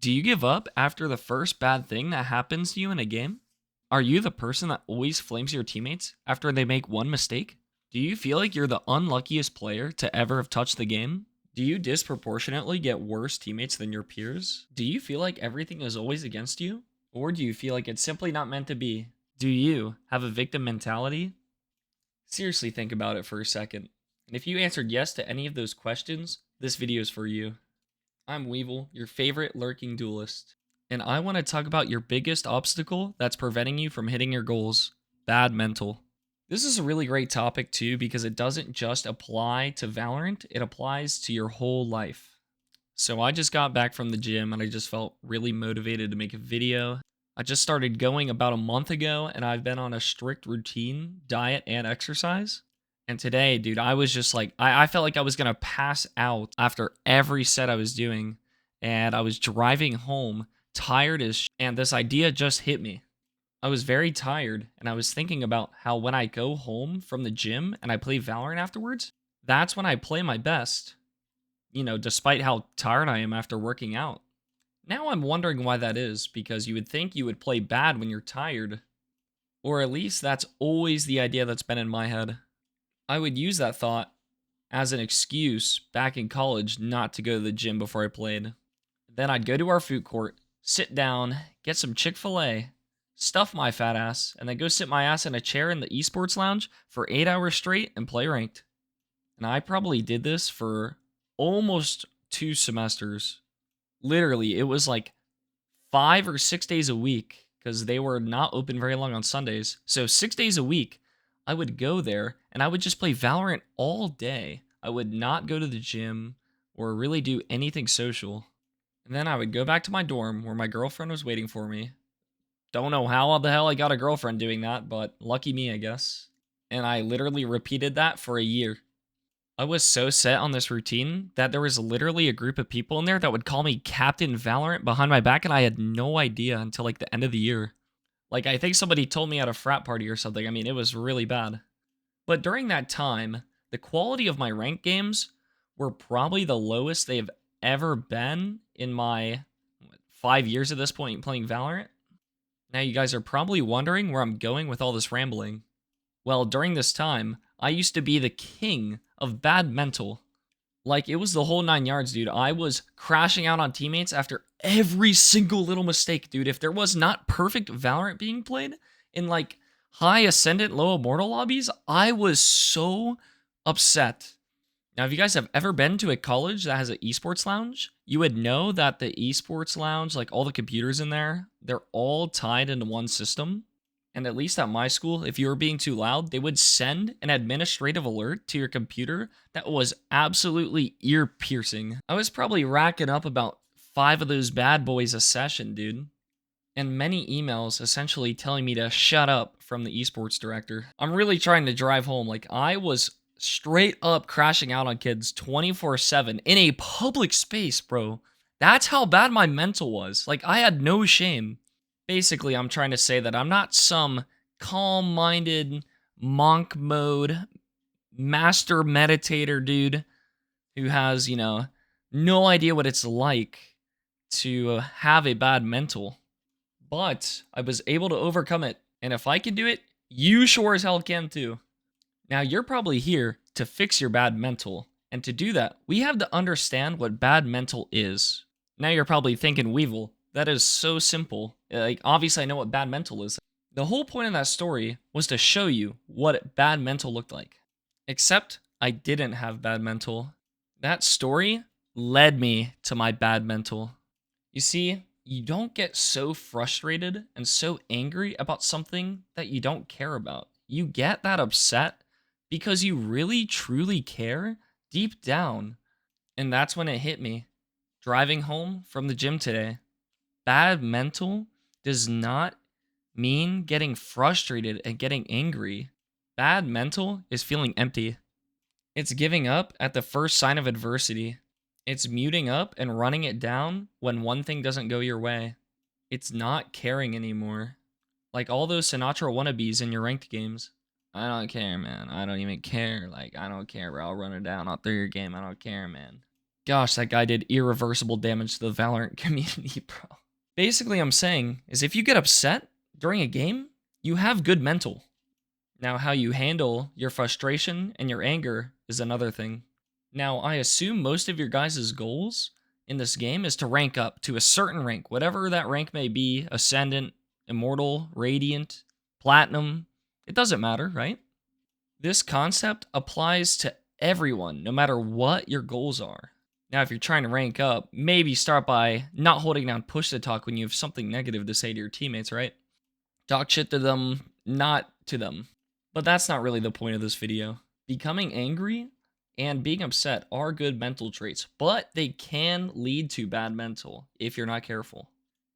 Do you give up after the first bad thing that happens to you in a game? Are you the person that always flames your teammates after they make one mistake? Do you feel like you're the unluckiest player to ever have touched the game? Do you disproportionately get worse teammates than your peers? Do you feel like everything is always against you? Or do you feel like it's simply not meant to be? Do you have a victim mentality? Seriously, think about it for a second. And if you answered yes to any of those questions, this video is for you. I'm Weevil, your favorite lurking duelist, and I want to talk about your biggest obstacle that's preventing you from hitting your goals: bad mental. This is a really great topic too because it doesn't just apply to Valorant, it applies to your whole life. So I just got back from the gym and I just felt really motivated to make a video. I just started going about a month ago and I've been on a strict routine, diet, and exercise. And today, dude, I was just like, I felt like I was going to pass out after every set I was doing. And I was driving home, tired as and this idea just hit me. I was very tired and I was thinking about how when I go home from the gym and I play Valorant afterwards, that's when I play my best, despite how tired I am after working out. Now I'm wondering why that is, because you would think you would play bad when you're tired. Or at least that's always the idea that's been in my head. I would use that thought as an excuse back in college not to go to the gym before I played. Then I'd go to our food court, sit down, get some Chick-fil-A, stuff my fat ass, and then go sit my ass in a chair in the esports lounge for 8 hours straight and play ranked. And I probably did this for almost 2 semesters. Literally, it was like 5 or 6 days a week because they were not open very long on Sundays. So 6 days a week, I would go there and I would just play Valorant all day. I would not go to the gym or really do anything social. And then I would go back to my dorm where my girlfriend was waiting for me. Don't know how the hell I got a girlfriend doing that, but lucky me, I guess. And I literally repeated that for a year. I was so set on this routine that there was literally a group of people in there that would call me Captain Valorant behind my back, and I had no idea until like the end of the year. Like, I think somebody told me at a frat party or something. I mean, it was really bad. But during that time, the quality of my ranked games were probably the lowest they've ever been in my 5 years at this point playing Valorant. Now, you guys are probably wondering where I'm going with all this rambling. Well, during this time, I used to be the king of bad mental. Like, it was the whole 9 yards, dude. I was crashing out on teammates after every single little mistake, dude. If there was not perfect Valorant being played in, like, high Ascendant, low Immortal lobbies, I was so upset. Now, if you guys have ever been to a college that has an esports lounge, you would know that the esports lounge, like all the computers in there, they're all tied into one system. And at least at my school, if you were being too loud, they would send an administrative alert to your computer that was absolutely ear-piercing. I was probably racking up about 5 of those bad boys a session, dude. And many emails essentially telling me to shut up from the esports director. I'm really trying to drive home. Like, I was straight up crashing out on kids 24/7 in a public space, bro. That's how bad my mental was. Like, I had no shame. Basically, I'm trying to say that I'm not some calm-minded, monk mode, master meditator dude who has, no idea what it's like to have a bad mental. But I was able to overcome it. And if I can do it, you sure as hell can too. Now, you're probably here to fix your bad mental. And to do that, we have to understand what bad mental is. Now you're probably thinking, Weevil, that is so simple. Like, obviously I know what bad mental is. The whole point of that story was to show you what bad mental looked like. Except I didn't have bad mental. That story led me to my bad mental. You see, you don't get so frustrated and so angry about something that you don't care about. You get that upset because you really truly care deep down. And that's when it hit me. Driving home from the gym today. Bad mental does not mean getting frustrated and getting angry. Bad mental is feeling empty. It's giving up at the first sign of adversity. It's muting up and running it down when one thing doesn't go your way. It's not caring anymore. Like all those Sinatra wannabes in your ranked games. I don't care, man. I don't even care. Like, I don't care, bro. I'll run it down. I'll throw your game. I don't care, man. Gosh, that guy did irreversible damage to the Valorant community, bro. Basically, I'm saying is if you get upset during a game, you have good mental. Now, how you handle your frustration and your anger is another thing. Now, I assume most of your guys' goals in this game is to rank up to a certain rank, whatever that rank may be, Ascendant, Immortal, Radiant, Platinum. It doesn't matter, right? This concept applies to everyone, no matter what your goals are. Now, if you're trying to rank up, maybe start by not holding down push to talk when you have something negative to say to your teammates, right? Talk shit to them, not to them. But that's not really the point of this video. Becoming angry and being upset are good mental traits, but they can lead to bad mental if you're not careful.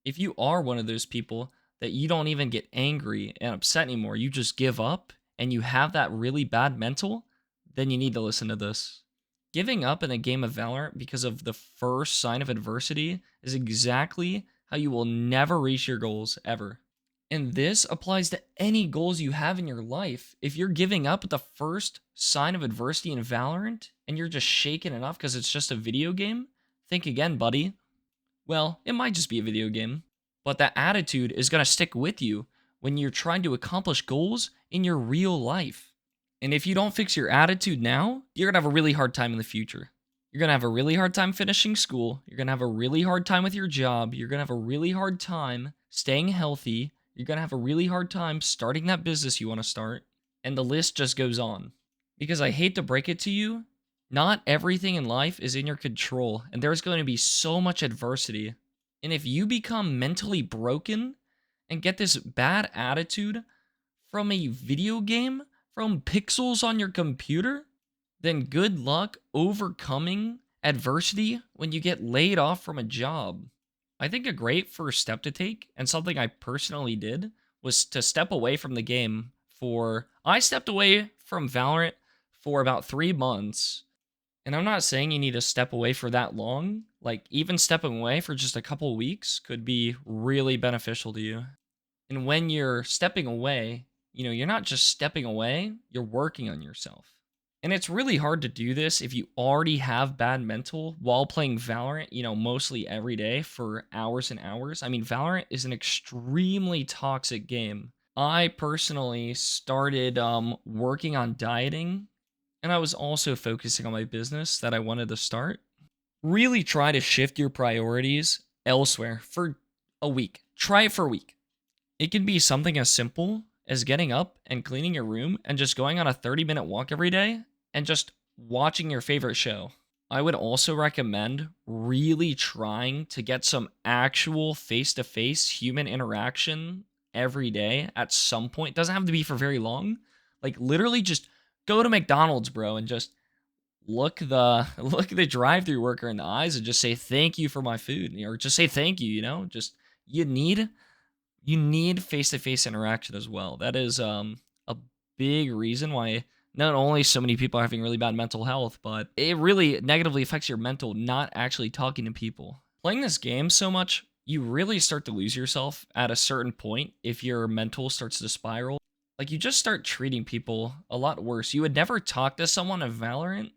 If you are one of those people that you don't even get angry and upset anymore, you just give up and you have that really bad mental, then you need to listen to this. Giving up in a game of Valorant because of the first sign of adversity is exactly how you will never reach your goals ever. And this applies to any goals you have in your life. If you're giving up at the first sign of adversity in Valorant and you're just shaking it off because it's just a video game, think again, buddy. Well, it might just be a video game, but that attitude is going to stick with you when you're trying to accomplish goals in your real life. And if you don't fix your attitude now, you're going to have a really hard time in the future. You're going to have a really hard time finishing school. You're going to have a really hard time with your job. You're going to have a really hard time staying healthy. You're going to have a really hard time starting that business you want to start. And the list just goes on. Because I hate to break it to you, not everything in life is in your control. And there's going to be so much adversity. And if you become mentally broken and get this bad attitude from a video game, from pixels on your computer, then good luck overcoming adversity when you get laid off from a job. I think a great first step to take, and something I personally did, was to step away from the game I stepped away from Valorant for about 3 months. And I'm not saying you need to step away for that long. Like, even stepping away for just a couple weeks could be really beneficial to you. And when you're stepping away, you're not just stepping away, you're working on yourself. And it's really hard to do this if you already have bad mental while playing Valorant, mostly every day for hours and hours. I mean, Valorant is an extremely toxic game. I personally started working on dieting, and I was also focusing on my business that I wanted to start. Really try to shift your priorities elsewhere for a week. Try it for a week. It can be something as simple as getting up and cleaning your room and just going on a 30-minute walk every day and just watching your favorite show. I would also recommend really trying to get some actual face-to-face human interaction every day at some point. It doesn't have to be for very long. Like, literally just go to McDonald's, bro, and just look the drive-through worker in the eyes and just say thank you for my food, or just say thank you. Just you need face-to-face interaction as well. That is a big reason why not only so many people are having really bad mental health, but it really negatively affects your mental not actually talking to people. Playing this game so much, you really start to lose yourself at a certain point if your mental starts to spiral. Like, you just start treating people a lot worse. You would never talk to someone in Valorant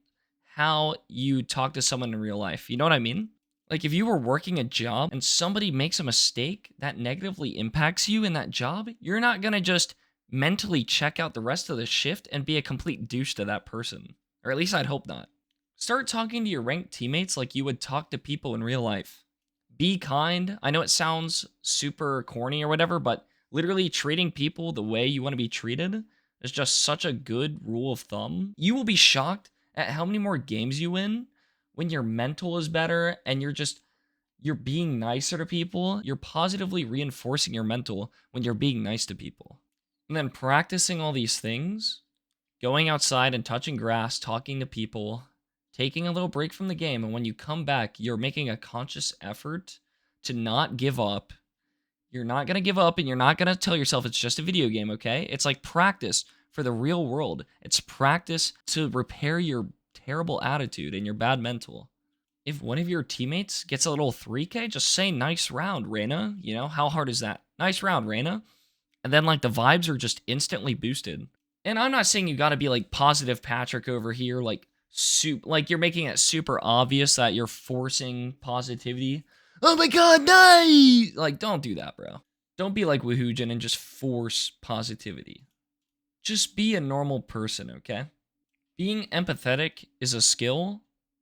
how you talk to someone in real life. You know what I mean? Like, if you were working a job and somebody makes a mistake that negatively impacts you in that job, you're not going to just mentally check out the rest of the shift and be a complete douche to that person. Or at least I'd hope not. Start talking to your ranked teammates like you would talk to people in real life. Be kind. I know it sounds super corny or whatever, but literally treating people the way you want to be treated is just such a good rule of thumb. You will be shocked at how many more games you win when your mental is better and you're being nicer to people. You're positively reinforcing your mental when you're being nice to people. And then practicing all these things, going outside and touching grass, talking to people, taking a little break from the game, and when you come back, you're making a conscious effort to not give up. You're not going to give up, and you're not going to tell yourself it's just a video game, okay? It's like practice for the real world. It's practice to repair your terrible attitude and your bad mental. If one of your teammates gets a little 3K, just say, nice round, Reyna. How hard is that? Nice round, Reyna. And then, the vibes are just instantly boosted. And I'm not saying you got to be, Positive Patrick over here, like you're making it super obvious that you're forcing positivity. Oh my god, nice! Like, don't do that, bro. Don't be like Woohoojin and just force positivity. Just be a normal person, okay? Being empathetic is a skill,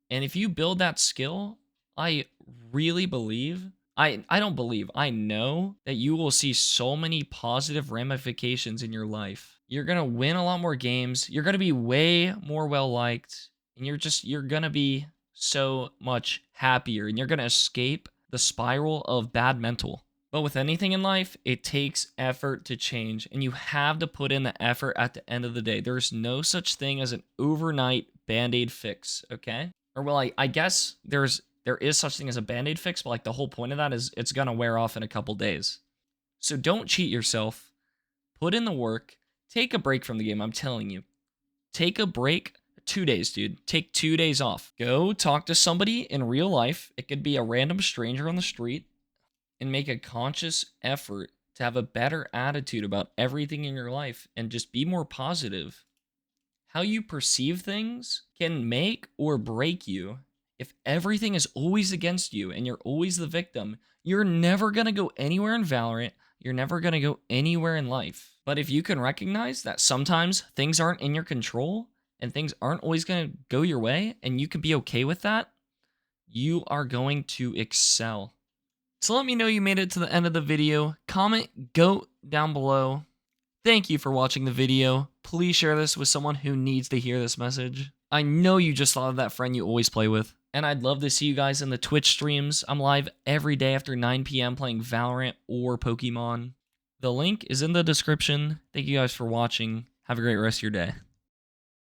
and if you build that skill, I really believe, I don't believe, I know that you will see so many positive ramifications in your life. You're going to win a lot more games, you're going to be way more well-liked, and you're going to be so much happier, and you're going to escape the spiral of bad mental. But with anything in life, it takes effort to change, and you have to put in the effort at the end of the day. There's no such thing as an overnight band-aid fix, okay? Or well, I guess there is such thing as a band-aid fix, but like the whole point of that is it's gonna wear off in a couple days. So don't cheat yourself. Put in the work. Take a break from the game, I'm telling you. Take a break. 2 days, dude. Take 2 days off. Go talk to somebody in real life. It could be a random stranger on the street. And make a conscious effort to have a better attitude about everything in your life and just be more positive. How you perceive things can make or break you. If everything is always against you and you're always the victim, you're never going to go anywhere in Valorant. You're never going to go anywhere in life. But if you can recognize that sometimes things aren't in your control and things aren't always going to go your way, and you can be okay with that, you are going to excel. So let me know you made it to the end of the video. Comment GOAT down below. Thank you for watching the video. Please share this with someone who needs to hear this message. I know you just thought of that friend you always play with. And I'd love to see you guys in the Twitch streams. I'm live every day after 9 p.m. playing Valorant or Pokemon. The link is in the description. Thank you guys for watching. Have a great rest of your day.